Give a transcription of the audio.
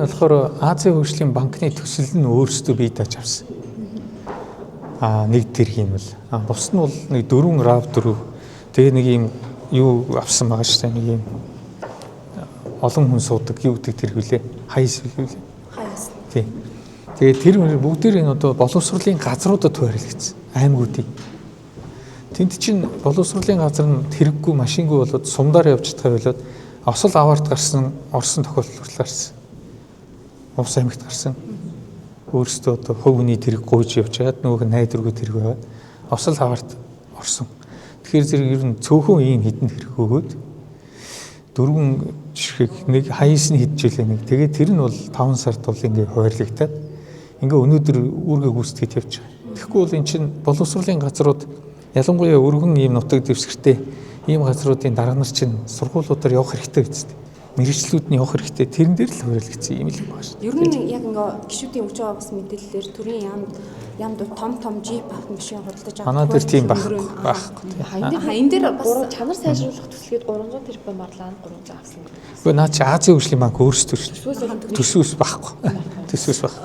энэ болохоор Азийн хөгжлийн банкны төсөл нь өөрсдөө бий дааж авсан. Нэг тэргийн бол бус нь бол нэг 4 RAV4 тэгээ нэг юм юу авсан байгаа шүү дээ. Нэг юм олон хүн суудаг юу гэдэг тэр хөлөө хайс хөлөө. Хайс. Тийм. Тэгээ тэр бүгдээр энэ одоо боловсролын газруудад тойролцсон аймагуудыг. Тэнд чинь боловсролын газар нь хэрэггүй машингүй болоод сумдаар явж чадхаа болоод осол аваарт гарсан орсон тохиолдол хүртэл гарсан. Увс аймагт гарсан. Өөрөөсөө одоо хөвгний тэрэг гуйж явж чад нөгөө найдваргүй тэрэг байгаад осол аваарт орсон. Тэгэхээр зэрэг ер нь цөөхөн ийм хідэн тэрэг өгөөд 4 жишгийг нэг хайс нь хидчихлээ нэг. Тэгээд тэр нь бол 5 сард бол ингээ хойрлагтаад ингээ өнөөдөр үүргээ гүйцэтгэж явж байгаа. Тэгэхгүй бол эн чинь боловсролын газрууд ялангуяа өргөн ийм нутаг дэвсгэртэй ийм газруудын дарга нар чинь сургуулиудаар явах хэрэгтэй үстэй. Мэргэжлүүд нь явах хэрэгтэй. Тэрэн дээр л хойролцсон юм л юм байна шүү. Ер нь яг ингээ гişүүдийн өгж байгаа бас мэдээллээр төрийн ямд том жип автомашин худалдаж авах. Манай дээр тийм байхгүй. Энэ дээр бас чанар сайжруулах төслгээд 300 тэрбум барлаа 300 авсан. Гэхдээ наа чи Азийн хөгжлийн банк өөрсдөө төсвөөс байхгүй. Төсвөөс байхгүй.